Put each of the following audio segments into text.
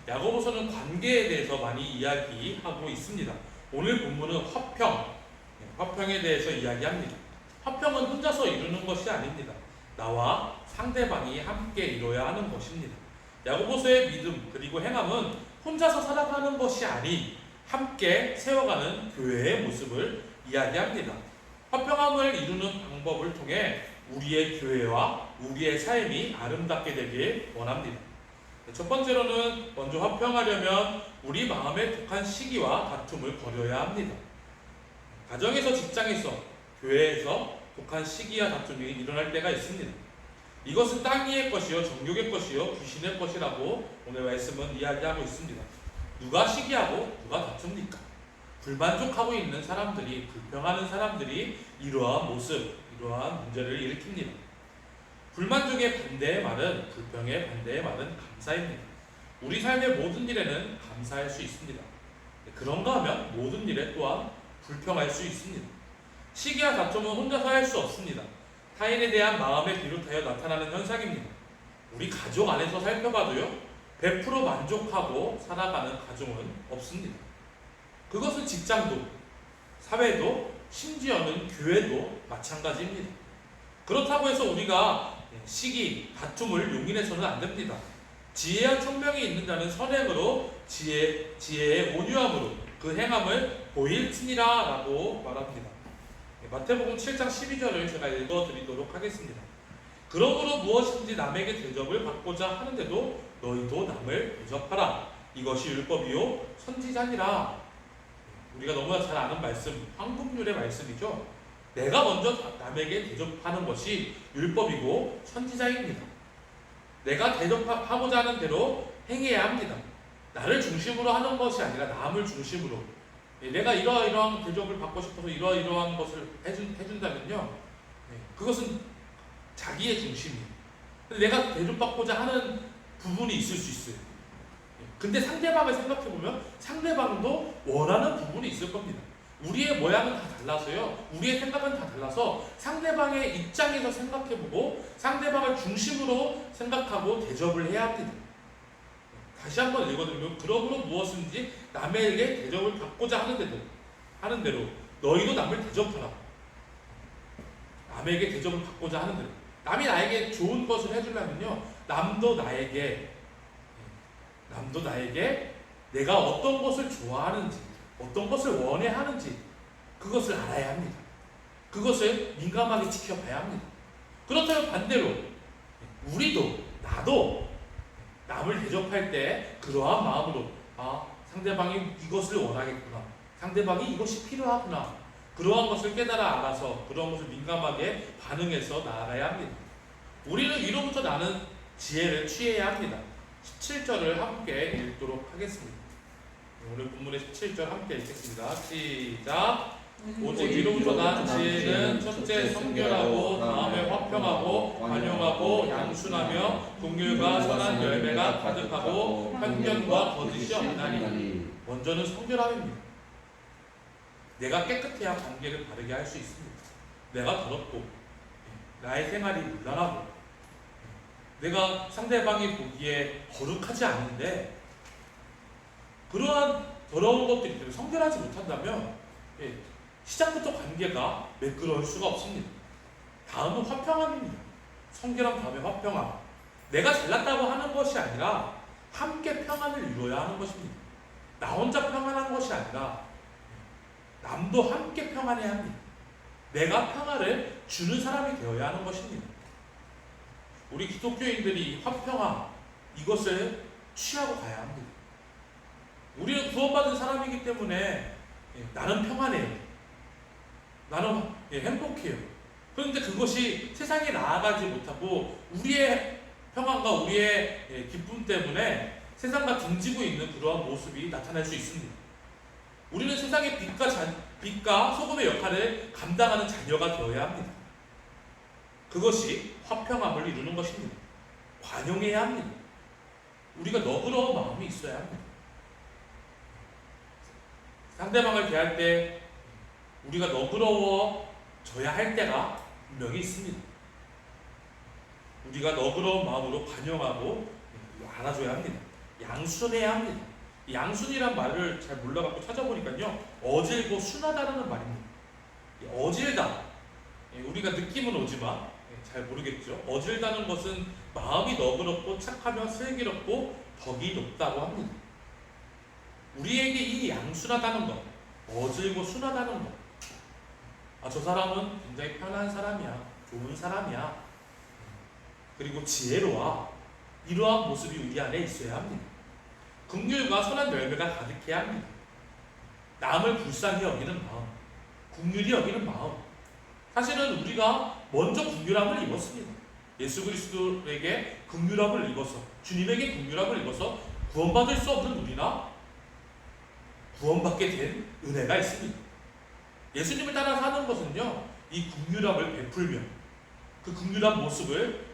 야고보서는 관계에 대해서 많이 이야기하고 있습니다. 오늘 본문은 화평에 대해서 이야기합니다. 화평은 혼자서 이루는 것이 아닙니다. 나와 상대방이 함께 이뤄야 하는 것입니다. 야고보서의 믿음 그리고 행함은 혼자서 살아가는 것이 아닌 함께 세워가는 교회의 모습을 이야기합니다. 화평함을 이루는 방법을 통해 우리의 교회와 우리의 삶이 아름답게 되길 원합니다. 첫 번째로는 먼저 화평하려면 우리 마음에 독한 시기와 다툼을 버려야 합니다. 가정에서, 직장에서, 교회에서 독한 시기와 다툼이 일어날 때가 있습니다. 이것은 땅 위의 것이요 정욕의 것이요 귀신의 것이라고 오늘 말씀은 이야기하고 있습니다. 누가 시기하고 누가 다툽니까? 불만족하고 있는 사람들이, 불평하는 사람들이 이러한 모습, 이러한 문제를 일으킵니다. 불만족의 반대의 말은, 불평의 반대의 말은 감사입니다. 우리 삶의 모든 일에는 감사할 수 있습니다. 그런가 하면 모든 일에 또한 불평할 수 있습니다. 시기와 다툼은 혼자서 할 수 없습니다. 타인에 대한 마음에 비롯하여 나타나는 현상입니다. 우리 가족 안에서 살펴봐도요, 100% 만족하고 살아가는 가정은 없습니다. 그것은 직장도, 사회도, 심지어는 교회도 마찬가지입니다. 그렇다고 해서 우리가 시기, 다툼을 용인해서는 안 됩니다. 지혜와 총명이 있는 자는 선행으로 지혜의 온유함으로 그 행함을 보일지니라 라고 말합니다. 마태복음 7장 12절을 제가 읽어드리도록 하겠습니다. 그러므로 무엇인지 남에게 대접을 받고자 하는데도 너희도 남을 대접하라. 이것이 율법이요 선지자니라. 우리가 너무나 잘 아는 말씀, 황금률의 말씀이죠. 내가 먼저 남에게 대접하는 것이 율법이고 선지자입니다. 내가 대접하고자 하는 대로 행해야 합니다. 나를 중심으로 하는 것이 아니라 남을 중심으로. 내가 이러이러한 대접을 받고 싶어서 이러이러한 것을 해준다면요, 그것은 자기의 중심이에요. 근데 내가 대접받고자 하는 부분이 있을 수 있어요. 근데 상대방을 생각해보면 상대방도 원하는 부분이 있을 겁니다. 우리의 모양은 다 달라서요, 우리의 생각은 다 달라서 상대방의 입장에서 생각해보고 상대방을 중심으로 생각하고 대접을 해야 합니다. 다시 한번 읽어드리면, 그러므로 무엇인지 남에게 대접을 받고자 하는 대로 너희도 남을 대접하라. 남에게 대접을 받고자 하는 대로, 남이 나에게 좋은 것을 해주려면요, 남도 나에게 내가 어떤 것을 좋아하는지, 어떤 것을 원해하는지 그것을 알아야 합니다. 그것을 민감하게 지켜봐야 합니다. 그렇다면 반대로 나도 남을 대접할 때 그러한 마음으로, 상대방이 이것을 원하겠구나, 상대방이 이것이 필요하구나, 그러한 것을 깨달아 알아서 그러한 것을 민감하게 반응해서 나아가야 합니다. 우리는 위로부터 나는 지혜를 취해야 합니다. 17절을 함께 읽도록 하겠습니다. 오늘 본문의 17절 함께 읽겠습니다. 시작. 오직 위로부터 난 지혜는 첫째 성결하고, 다음에 화평하고, 관용하고, 양순하며 긍휼과 선한 열매가 가득하고 편견과 거짓이 없나니. 먼저는 성결함입니다. 내가 깨끗해야 관계를 바르게 할 수 있습니다. 내가 더럽고 나의 생활이 문란하고 내가 상대방이 보기에 거룩하지 않은데 그러한 더러운 것들이 때문에 성결하지 못한다면 시작부터 관계가 매끄러울 수가 없습니다. 다음은 화평함입니다. 성결함 다음에 화평함. 내가 잘났다고 하는 것이 아니라 함께 평안을 이루어야 하는 것입니다. 나 혼자 평안한 것이 아니라 남도 함께 평안해야 합니다. 내가 평안을 주는 사람이 되어야 하는 것입니다. 우리 기독교인들이 화평함, 이것을 취하고 가야 합니다. 우리는 구원받은 사람이기 때문에 나는 평안해요. 나는 행복해요. 그런데 그것이 세상에 나아가지 못하고 우리의 평안과 우리의 기쁨 때문에 세상과 등지고 있는 그러한 모습이 나타날 수 있습니다. 우리는 세상의 빛과 소금의 역할을 감당하는 자녀가 되어야 합니다. 그것이 화평함을 이루는 것입니다. 관용해야 합니다. 우리가 너그러운 마음이 있어야 합니다. 상대방을 대할 때 우리가 너그러워져야 할 때가 분명히 있습니다. 우리가 너그러운 마음으로 관용하고 안아줘야 합니다. 양순해야 합니다. 양순이란 말을 잘 몰라갖고 찾아보니까요, 어질고 순하다는 말입니다. 어질다, 우리가 느낌은 오지만 잘 모르겠죠. 어질다는 것은 마음이 너그럽고 착하며 슬기롭고 덕이 높다고 합니다. 우리에게 이 양순하다는 것, 어질고 순하다는 것, 저 사람은 굉장히 편한 사람이야, 좋은 사람이야, 그리고 지혜로워, 이러한 모습이 우리 안에 있어야 합니다. 긍휼과 선한 열매가 가득해야 합니다. 남을 불쌍히 여기는 마음, 긍휼히 여기는 마음. 사실은 우리가 먼저 긍휼함을 입었습니다. 예수 그리스도에게 긍휼함을 입어서, 주님에게 긍휼함을 입어서 구원받을 수 없는 우리나 구원받게 된 은혜가 있습니다. 예수님을 따라 사는 것은요, 이 긍휼함을 베풀며 그 긍휼한 모습을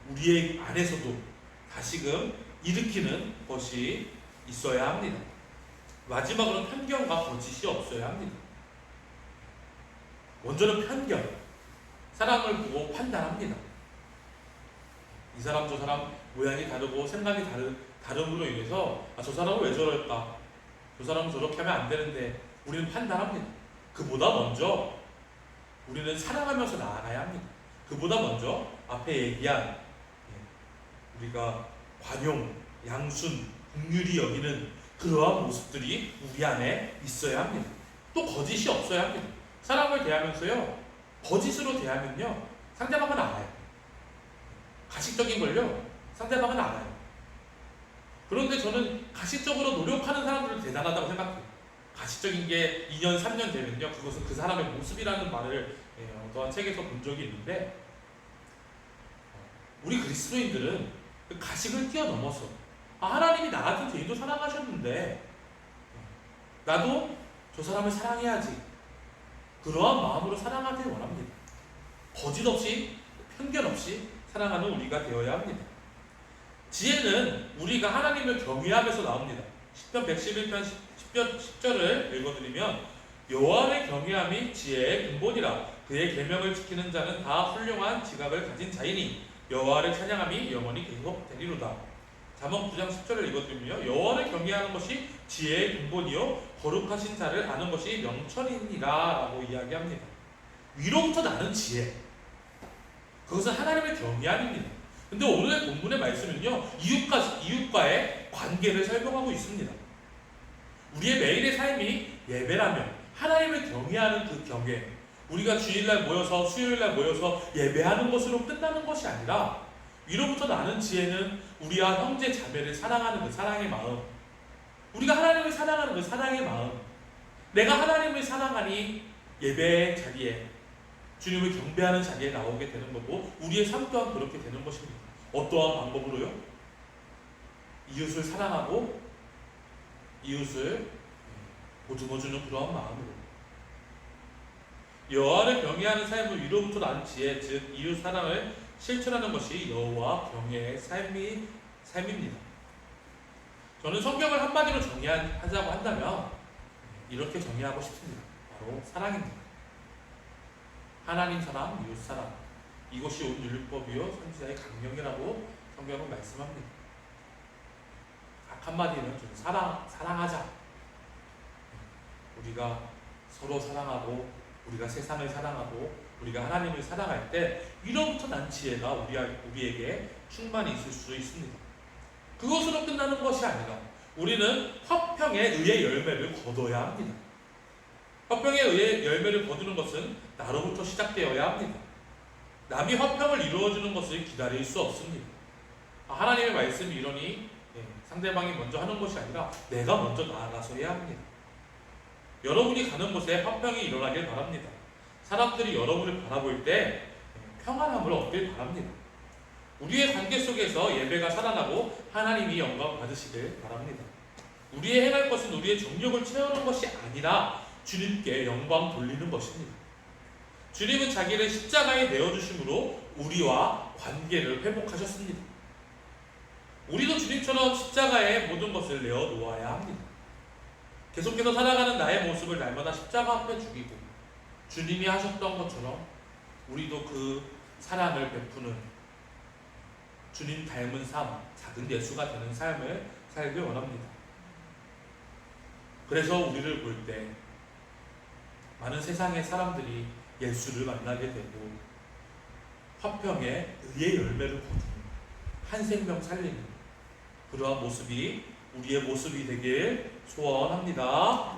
우리의 안에서도 다시금 일으키는 것이 있어야 합니다. 마지막으로 편견과 거짓이 없어야 합니다. 먼저는 편견, 사람을 보고 판단합니다. 이 사람 저 사람 모양이 다르고 생각이 다름으로 인해서 저 사람은 왜 저럴까, 저 사람은 저렇게 하면 안 되는데, 우리는 판단합니다. 그보다 먼저 우리는 사랑하면서 나아가야 합니다. 그보다 먼저 앞에 얘기한 우리가 관용, 양순, 긍휼히 여기는 그러한 모습들이 우리 안에 있어야 합니다. 또 거짓이 없어야 합니다. 사람을 대하면서요, 거짓으로 대하면요, 상대방은 알아요. 가식적인 걸요, 상대방은 알아요. 그런데 저는 가식적으로 노력하는 사람들은 대단하다고 생각해요. 가식적인 게 2년, 3년 되면요, 그것은 그 사람의 모습이라는 말을 어떠한 책에서 본 적이 있는데, 우리 그리스도인들은 그 가식을 뛰어넘어서 하나님이 나 같은 죄인도 사랑하셨는데 나도 저 사람을 사랑해야지, 그러한 마음으로 사랑하길 원합니다. 거짓 없이, 편견 없이 사랑하는 우리가 되어야 합니다. 지혜는 우리가 하나님을 경외하면서 나옵니다. 시편 111편 10절을 읽어드리면, 여호와를 경외함이 지혜의 근본이라, 그의 계명을 지키는 자는 다 훌륭한 지각을 가진 자이니 여호와를 찬양함이 영원히 계속되리로다. 잠언 9장 10절을 읽어드리며, 여호와를 경외하는 것이 지혜의 근본이요 거룩하신 자를 아는 것이 명철이니라 라고 이야기합니다. 위로부터 나는 지혜, 그것은 하나님을 경외함입니다. 근데 오늘 본문의 말씀은요, 이웃과의 관계를 설명하고 있습니다. 우리의 매일의 삶이 예배라면 하나님을 경외하는 그 경외, 우리가 주일날 모여서, 수요일날 모여서 예배하는 것으로 끝나는 것이 아니라, 위로부터 나는 지혜는 우리와 형제 자매를 사랑하는 그 사랑의 마음, 우리가 하나님을 사랑하는 그 사랑의 마음, 내가 하나님을 사랑하니 예배의 자리에, 주님을 경배하는 자리에 나오게 되는 거고, 우리의 삶 또한 그렇게 되는 것입니다. 어떠한 방법으로요? 이웃을 사랑하고 이웃을 보듬어주는 그러한 마음으로, 여호와를 경외하는 삶을 위로부터 나는 지혜, 즉 이웃 사랑을 실천하는 것이 여호와 경외의 삶입니다. 저는 성경을 한마디로 정의하자고 한다면 이렇게 정의하고 싶습니다. 바로 사랑입니다. 하나님 사랑, 이웃 사랑, 이것이 온 율법이요 선지자의 강령이라고 성경은 말씀합니다. 각 한마디는 좀 사랑하자. 우리가 서로 사랑하고, 우리가 세상을 사랑하고, 우리가 하나님을 사랑할 때 위로부터 난 지혜가 우리에게 충만히 있을 수 있습니다. 그것으로 끝나는 것이 아니라 우리는 화평에 의해 열매를 거둬야 합니다. 화평에 의해 열매를 거두는 것은 나로부터 시작되어야 합니다. 남이 화평을 이루어주는 것을 기다릴 수 없습니다. 하나님의 말씀이 이러니 상대방이 먼저 하는 것이 아니라 내가 먼저 나아가서 해야 합니다. 여러분이 가는 곳에 화평이 일어나길 바랍니다. 사람들이 여러분을 바라볼 때 평안함을 얻길 바랍니다. 우리의 관계 속에서 예배가 살아나고 하나님이 영광 받으시길 바랍니다. 우리의 행할 것은 우리의 정욕을 채우는 것이 아니라 주님께 영광 돌리는 것입니다. 주님은 자기를 십자가에 내어주심으로 우리와 관계를 회복하셨습니다. 우리도 주님처럼 십자가에 모든 것을 내어놓아야 합니다. 계속해서 살아가는 나의 모습을 날마다 십자가 앞에 죽이고, 주님이 하셨던 것처럼 우리도 그 사랑을 베푸는, 주님 닮은 삶, 작은 예수가 되는 삶을 살길 원합니다. 그래서 우리를 볼 때 많은 세상의 사람들이 예수를 만나게 되고 화평의 의의 열매를 거두는 한 생명 살리는 그러한 모습이 우리의 모습이 되길 소원합니다.